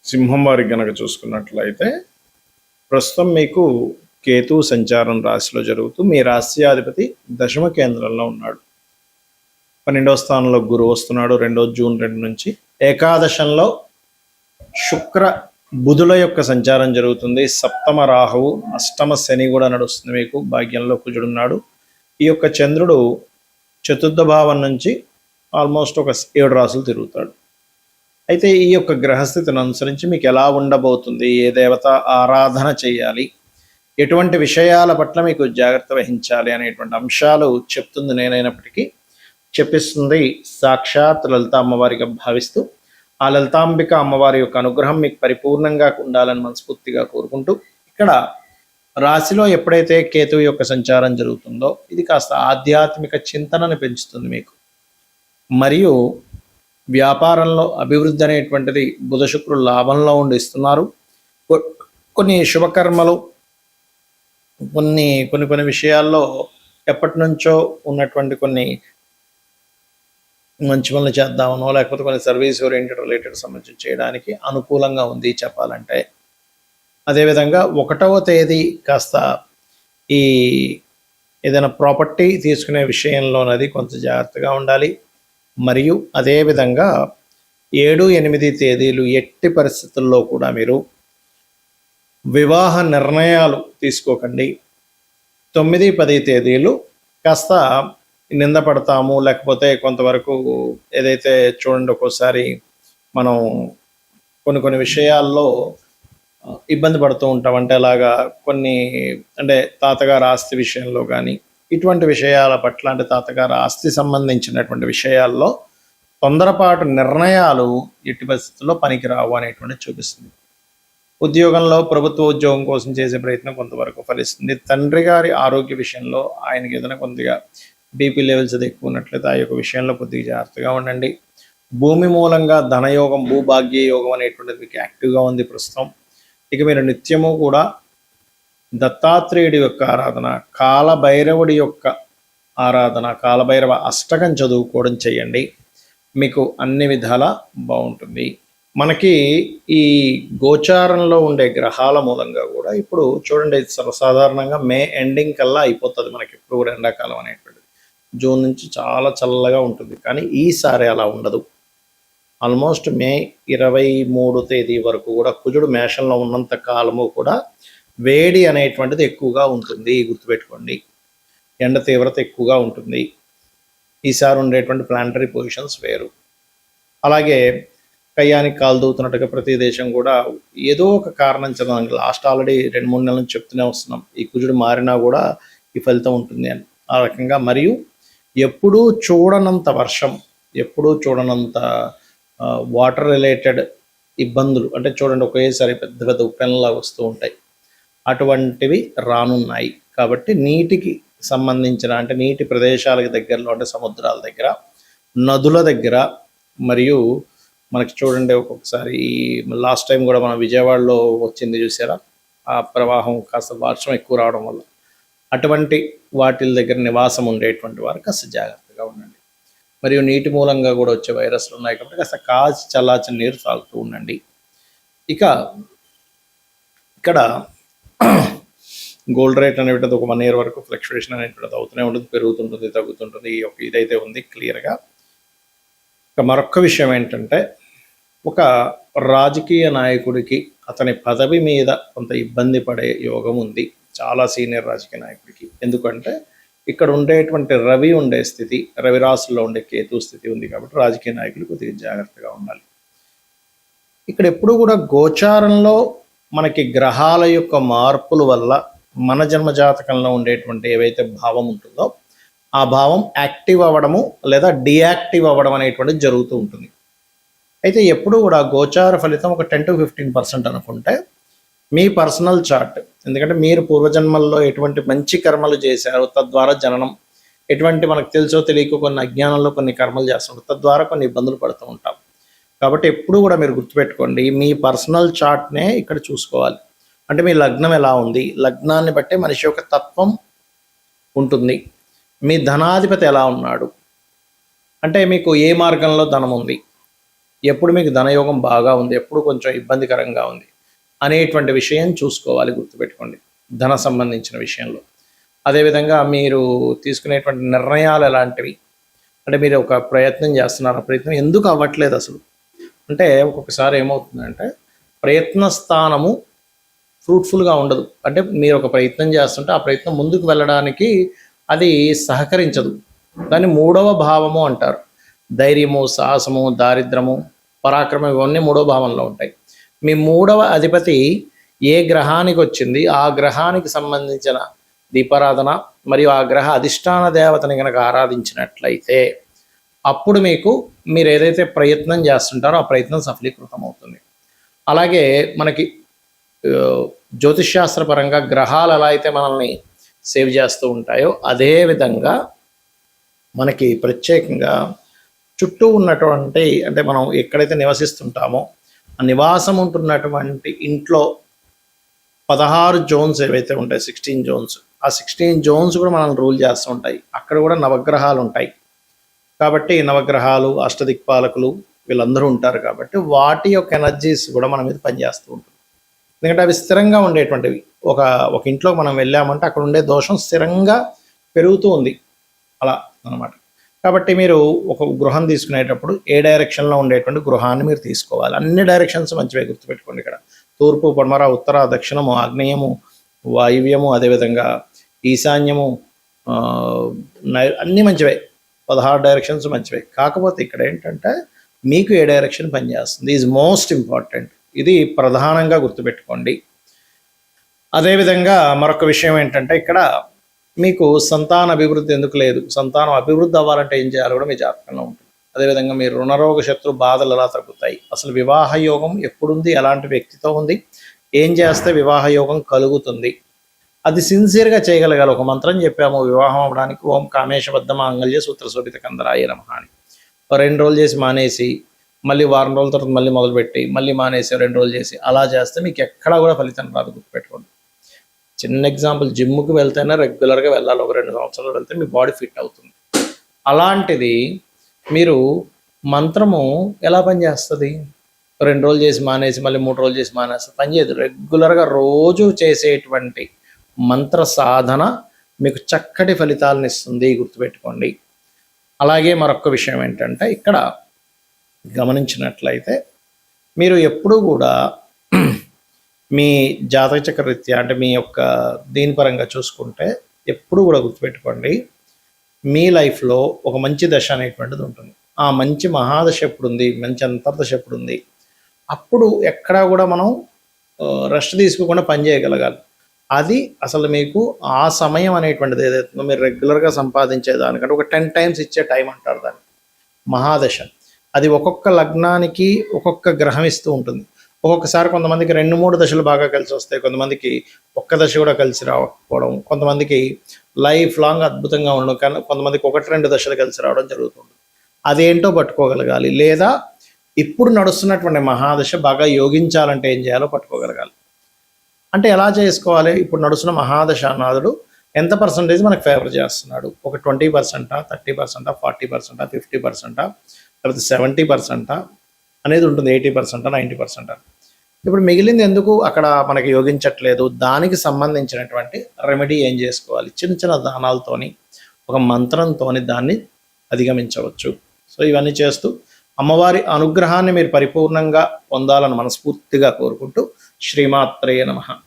సింహం వారికి గనక చూసుకున్నట్లయితే ప్రస్తుతం మీకు కేతు సంచారం రాశిలో జరుగుతూ మీ రాశ్యాధిపతి దశమ కేంద్రంలో ఉన్నాడు. 12వ స్థానంలో గురువు వస్తున్నాడు 2 జూన్ 2 నుంచి. ఏకాదశంలో శుక్ర బుధుల యొక్క సంచారం జరుగుతుంది. సప్తమ రాహువు, అష్టమ శని కూడా నడుస్తుంది. మీకు భాగ్యంలో కుజుడున్నాడు. ఈ యొక్క చంద్రుడు చతుర్థ భావం నుంచి ఆల్మోస్ట్ ఒక 7 రాసులు తిరుగుతాడు. అయితే ఈ యొక్క గ్రహస్థితిని అనుసరించి మీకు ఎలా ఉండబోతుంది, ఏ దేవత ఆరాధన చేయాలి, ఎటువంటి విషయాల పట్ల మీకు జాగ్రత్త వహించాలి అనేటువంటి అంశాలు చెప్తుంది నేనైనప్పటికీ చెప్పిస్తుంది సాక్షాత్ లలిత అమ్మవారిగా భావిస్తూ ఆ లలితాంబిక అమ్మవారి యొక్క అనుగ్రహం మీకు పరిపూర్ణంగా ఉండాలని మనస్ఫూర్తిగా కోరుకుంటూ, ఇక్కడ రాశిలో ఎప్పుడైతే కేతువు యొక్క సంచారం జరుగుతుందో ఇది కాస్త ఆధ్యాత్మిక చింతనను పెంచుతుంది మీకు. మరియు వ్యాపారంలో అభివృద్ధి అనేటువంటిది బుధ శుక్రులు లాభంలో ఉండి ఇస్తున్నారు. కొన్ని శుభకర్మలు, కొన్ని విషయాల్లో ఎప్పటి నుంచో ఉన్నటువంటి కొన్ని మంచి పనులు చేద్దామనో లేకపోతే కొన్ని సర్వీస్ ఓరియంటెడ్ రిలేటెడ్ సంబంధించి చేయడానికి అనుకూలంగా ఉంది చెప్పాలంటే. అదేవిధంగా 1వ తేదీ కాస్త ఈ ఏదైనా ప్రాపర్టీ తీసుకునే విషయంలోనది కొంత జాగ్రత్తగా ఉండాలి. మరియు అదేవిధంగా 7, 8 తేదీలు ఎట్టి పరిస్థితుల్లో కూడా మీరు వివాహ నిర్ణయాలు తీసుకోకండి. 9, 10 తేదీలు కాస్త నిందపడతాము, లేకపోతే కొంతవరకు ఏదైతే చూడండి ఒక్కోసారి మనం కొన్ని విషయాల్లో ఇబ్బంది పడుతూ ఉంటాం. అంటే అలాగా అంటే తాతగారు ఆస్తి విషయంలో కానీ ఇటువంటి విషయాల పట్ల, అంటే తాతగారు ఆస్తి సంబంధించినటువంటి విషయాల్లో తొందరపాటు నిర్ణయాలు ఎట్టి పరిస్థితుల్లో పనికిరావు అనేటువంటి చూపిస్తుంది. ఉద్యోగంలో ప్రభుత్వ ఉద్యోగం కోసం చేసే ప్రయత్నం కొంతవరకు ఫలిస్తుంది. తండ్రి గారి ఆరోగ్య విషయంలో ఆయనకి ఏదైనా కొద్దిగా బీపీ లెవెల్స్ అది ఎక్కువ ఉన్నట్లయితే ఆ యొక్క విషయంలో కొద్దిగా జాగ్రత్తగా ఉండండి. భూమి మూలంగా ధనయోగం, భూభాగ్య యోగం అనేటువంటిది మీకు యాక్టివ్గా ఉంది ప్రస్తుతం. ఇక మీరు నిత్యము కూడా దత్తాత్రేయుడి యొక్క ఆరాధన, కాలభైరవుడి యొక్క ఆరాధన, కాలభైరవ అష్టకం చదువుకోవడం చేయండి. మీకు అన్ని విధాలా బాగుంటుంది. మనకి ఈ గోచారంలో ఉండే గ్రహాల మూలంగా కూడా ఇప్పుడు చూడండి సర్వసాధారణంగా మే ఎండింగ్ కల్లా అయిపోతుంది మనకి ఇప్పుడు కూడా ఎండాకాలం అనేటువంటిది. జూన్ నుంచి చాలా చల్లగా ఉంటుంది, కానీ ఈసారి అలా ఉండదు. ఆల్మోస్ట్ మే 23 తేదీ వరకు కూడా కుజుడు మేషంలో ఉన్నంత కాలము కూడా వేడి అనేటువంటిది ఎక్కువగా ఉంటుంది. గుర్తుపెట్టుకోండి, ఎండ తీవ్రత ఎక్కువగా ఉంటుంది. ఈసారి ఉండేటువంటి ప్లానటరీ పొజిషన్స్ వేరు. అలాగే కయ్యానికి కాలు దూతున్నట్టుగా ప్రతి దేశం కూడా ఏదో ఒక కారణం చదవండి. లాస్ట్ ఆల్రెడీ 2-3 నెలల నుంచి చెప్తూనే వస్తున్నాం, ఈ కుజుడు మారినా కూడా ఈ ఫలితం ఉంటుంది అని. ఆ రకంగా మరియు ఎప్పుడూ చూడనంత వర్షం, ఎప్పుడూ చూడనంత వాటర్ రిలేటెడ్ ఇబ్బందులు, అంటే చూడండి ఒకేసారి పెద్ద పెద్ద ఉప్పెనలా వస్తూ ఉంటాయి, అటువంటివి రానున్నాయి. కాబట్టి నీటికి సంబంధించిన, అంటే నీటి ప్రదేశాలకు దగ్గరలో, అంటే సముద్రాల దగ్గర, నదుల దగ్గర, మరియు మనకి చూడండి ఒక్కొక్కసారి లాస్ట్ టైం కూడా మన విజయవాడలో వచ్చింది చూసారా, ఆ ప్రవాహం కాస్త వర్షం ఎక్కువ రావడం వల్ల అటువంటి వాటి దగ్గర నివాసం ఉండేటువంటి వారు కాస్త జాగ్రత్తగా ఉండండి. మరియు నీటి మూలంగా కూడా వచ్చే వైరస్లు ఉన్నాయి కాబట్టి కాస్త కాచి చల్లార్చిన నీరు తాగుతూ ఉండండి. ఇక ఇక్కడ గోల్డ్ రేట్ అనేటువంటిది ఒక 1 year వరకు ఫ్లక్చువేషన్ అనేటువంటిది అవుతూనే ఉంటుంది, పెరుగుతుంటుంది, తగ్గుతుంటుంది. ఈ యొక్క ఇదైతే ఉంది క్లియర్గా. ఇక మరొక విషయం ఏంటంటే, ఒక రాజకీయ నాయకుడికి అతని పదవి మీద కొంత ఇబ్బంది పడే యోగం ఉంది, చాలా సీనియర్ రాజకీయ నాయకుడికి. ఎందుకంటే ఇక్కడ ఉండేటువంటి రవి ఉండే స్థితి, రవి రాశుల్లో ఉండే కేతు స్థితి ఉంది కాబట్టి రాజకీయ నాయకులు కొద్దిగా జాగ్రత్తగా ఉండాలి. ఇక్కడ ఎప్పుడు కూడా గోచారంలో మనకి గ్రహాల యొక్క మార్పుల వల్ల మన జన్మ జాతకంలో ఉండేటువంటి ఏవైతే భావం ఉంటుందో ఆ భావం యాక్టివ్ అవ్వడము లేదా డియాక్టివ్ అవ్వడం అనేటువంటిది జరుగుతూ ఉంటుంది. అయితే ఎప్పుడు కూడా గోచార ఫలితం ఒక 10 to 15% అనుకుంటే మీ పర్సనల్ చార్ట్, ఎందుకంటే మీరు పూర్వజన్మల్లో ఎటువంటి మంచి కర్మలు చేశారో తద్వారా జననం, ఎటువంటి మనకు తెలుసో తెలియక కొన్ని అజ్ఞానంలో కొన్ని కర్మలు చేస్తుంటాం, తద్వారా కొన్ని ఇబ్బందులు పడుతూ ఉంటాం. కాబట్టి ఎప్పుడు కూడా మీరు గుర్తుపెట్టుకోండి, మీ పర్సనల్ చార్ట్నే ఇక్కడ చూసుకోవాలి. అంటే మీ లగ్నం ఎలా ఉంది, లగ్నాన్ని బట్టే మనిషి యొక్క తత్వం ఉంటుంది. మీ ధనాధిపతి ఎలా ఉన్నాడు, అంటే మీకు ఏ మార్గంలో ధనం ఉంది, ఎప్పుడు మీకు ధనయోగం బాగా ఉంది, ఎప్పుడు కొంచెం ఇబ్బందికరంగా ఉంది అనేటువంటి విషయం చూసుకోవాలి, గుర్తుపెట్టుకోండి ధన సంబంధించిన విషయంలో. అదేవిధంగా మీరు తీసుకునేటువంటి నిర్ణయాలు ఎలాంటివి, అంటే మీరు ఒక ప్రయత్నం చేస్తున్నారు, ఆ ప్రయత్నం ఎందుకు అవ్వట్లేదు అసలు అంటే ఒక్కొక్కసారి ఏమవుతుందంటే ప్రయత్న స్థానము ఫ్రూట్ఫుల్గా ఉండదు. అంటే మీరు ఒక ప్రయత్నం చేస్తుంటే ఆ ప్రయత్నం ముందుకు వెళ్ళడానికి అది సహకరించదు. దాన్ని మూడవ భావము అంటారు. ధైర్యము, సాహసము, దారిద్రము, పరాక్రమం ఇవన్నీ మూడవ భావంలో ఉంటాయి. మీ మూడవ అధిపతి ఏ గ్రహానికి వచ్చింది, ఆ గ్రహానికి సంబంధించిన దీపారాధన మరియు ఆ గ్రహ అధిష్టాన దేవతని కనుక ఆరాధించినట్లయితే అప్పుడు మీరు ఏదైతే ప్రయత్నం చేస్తుంటారో ఆ ప్రయత్నం సఫలీకృతం అవుతుంది. అలాగే మనకి జ్యోతిష్శాస్త్రపరంగా గ్రహాలు ఎలా అయితే మనల్ని సేవ్ చేస్తూ ఉంటాయో అదే విధంగా మనకి ప్రత్యేకంగా చుట్టూ ఉన్నటువంటి, అంటే మనం ఎక్కడైతే నివసిస్తుంటామో ఆ నివాసం ఉంటున్నటువంటి ఇంట్లో 16 జోన్స్ ఏవైతే ఉంటాయి, 16 జోన్స్, ఆ 16 జోన్స్ కూడా మనల్ని రూల్ చేస్తూ ఉంటాయి. అక్కడ కూడా నవగ్రహాలు ఉంటాయి కాబట్టి నవగ్రహాలు, అష్టదిక్పాలకులు వీళ్ళందరూ ఉంటారు కాబట్టి వాటి యొక్క ఎనర్జీస్ కూడా మన మీద పనిచేస్తూ ఉంటుంది. ఎందుకంటే అవి స్థిరంగా ఉండేటువంటివి. ఒక ఇంట్లో మనం వెళ్ళామంటే అక్కడ ఉండే దోషం స్థిరంగా పెరుగుతూ ఉంది అలా అనమాట. కాబట్టి మీరు ఒక గృహం తీసుకునేటప్పుడు ఏ డైరెక్షన్లో ఉండేటువంటి గృహాన్ని మీరు తీసుకోవాలి. అన్ని డైరెక్షన్స్ మంచివే, గుర్తుపెట్టుకోండి. ఇక్కడ తూర్పు, పడమర, ఉత్తర, దక్షిణము, ఆగ్నేయము, వాయువ్యము, అదేవిధంగా ఈశాన్యము, అన్నీ మంచివే. 16 డైరెక్షన్స్ మంచివే. కాకపోతే ఇక్కడ ఏంటంటే మీకు ఏ డైరెక్షన్ పనిచేస్తుంది ఈజ్ మోస్ట్ ఇంపార్టెంట్. ఇది ప్రధానంగా గుర్తుపెట్టుకోండి. అదేవిధంగా మరొక విషయం ఏంటంటే ఇక్కడ మీకు సంతాన అభివృద్ధి ఎందుకు లేదు, సంతానం అభివృద్ధి అవ్వాలంటే ఏం చేయాలో కూడా మీ జాతకంలో ఉంటుంది. అదేవిధంగా మీరు రుణరోగ శత్రు బాధలు ఎలా తగ్గుతాయి, అసలు వివాహ యోగం ఎప్పుడుంది, ఎలాంటి వ్యక్తితో ఉంది, ఏం చేస్తే వివాహ యోగం కలుగుతుంది, అది సిన్సియర్గా చేయగలగాలి. ఒక మంత్రం చెప్పాము వివాహం అవ్వడానికి, ఓం కామేశబద్ధ మాంగళ్య సూత్ర శోభిత కందరాయ నమః అని. 2 రోజులు చేసి మానేసి మళ్ళీ వారం రోజుల తర్వాత మళ్ళీ మొదలుపెట్టి మళ్ళీ మానేసి 2 రోజులు చేసి అలా చేస్తే మీకు ఎక్కడా కూడా ఫలితం రాదు, గుర్తుపెట్టుకోండి. చిన్న ఎగ్జాంపుల్, జిమ్కి వెళ్తేనే రెగ్యులర్గా వెళ్ళాలి. ఒక 2 సంవత్సరాలు వెళ్తే మీ బాడీ ఫిట్ అవుతుంది. అలాంటిది మీరు మంత్రము ఎలా పనిచేస్తుంది? 2 రోజులు చేసి మానేసి మళ్ళీ 3 రోజులు చేసి మానేస్తే పనిచేయదు. రెగ్యులర్గా రోజు చేసేటువంటి మంత్ర సాధన మీకు చక్కటి ఫలితాలను ఇస్తుంది, గుర్తుపెట్టుకోండి. అలాగే మరొక విషయం ఏంటంటే ఇక్కడ గమనించినట్లయితే మీరు ఎప్పుడూ కూడా మీ జాతక చక్ర రీత్యా, అంటే మీ యొక్క దీని పరంగా చూసుకుంటే ఎప్పుడు కూడా గుర్తుపెట్టుకోండి, మీ లైఫ్లో ఒక మంచి దశ అనేటువంటిది ఉంటుంది. ఆ మంచి మహాదశ ఎప్పుడుంది, మంచి అంతర్దశ ఎప్పుడుంది, అప్పుడు ఎక్కడా కూడా మనం రెస్ట్ తీసుకోకుండా పని చేయగలగాలి. అది అసలు మీకు ఆ సమయం అనేటువంటిది ఏదైతుందో మీరు రెగ్యులర్గా సంపాదించేదానికంటే ఒక 10 టైమ్స్ ఇచ్చే టైం అంటారు దాన్ని, మహాదశ. అది ఒక్కొక్క లగ్నానికి ఒక్కొక్క గ్రహం ఇస్తూ ఉంటుంది. ఒక్కొక్కసారి కొంతమందికి 2-3 దశలు బాగా కలిసి వస్తాయి, కొంతమందికి ఒక్క దశ కూడా కలిసి రాకపోవడం, కొంతమందికి లైఫ్ లాంగ్ అద్భుతంగా ఉండడం, కానీ కొంతమందికి 1-2 దశలు కలిసి రావడం జరుగుతుంది. అదేంటో పట్టుకోగలగాలి. లేదా ఇప్పుడు నడుస్తున్నటువంటి మహాదశ బాగా యోగించాలంటే ఏం చేయాలో పట్టుకోగలగాలి. అంటే ఎలా చేసుకోవాలి? ఇప్పుడు నడుస్తున్న మహాదశానాథుడు ఎంత పర్సంటేజ్ మనకు ఫేవర్ చేస్తున్నాడు? ఒక 20%, 30%, 40%, 50%, లేకపోతే 70% అనేది ఉంటుంది, 80%, 90%. ఇప్పుడు మిగిలింది ఎందుకు అక్కడ మనకి యోగించట్లేదు? దానికి సంబంధించినటువంటి రెమెడీ ఏం చేసుకోవాలి? చిన్న చిన్న దానాలతోని, ఒక మంత్రంతోని దాన్ని అధిగమించవచ్చు. సో ఇవన్నీ చేస్తూ అమ్మవారి అనుగ్రహాన్ని మీరు పరిపూర్ణంగా పొందాలని మనస్ఫూర్తిగా కోరుకుంటూ శ్రీమాత్రే నమః.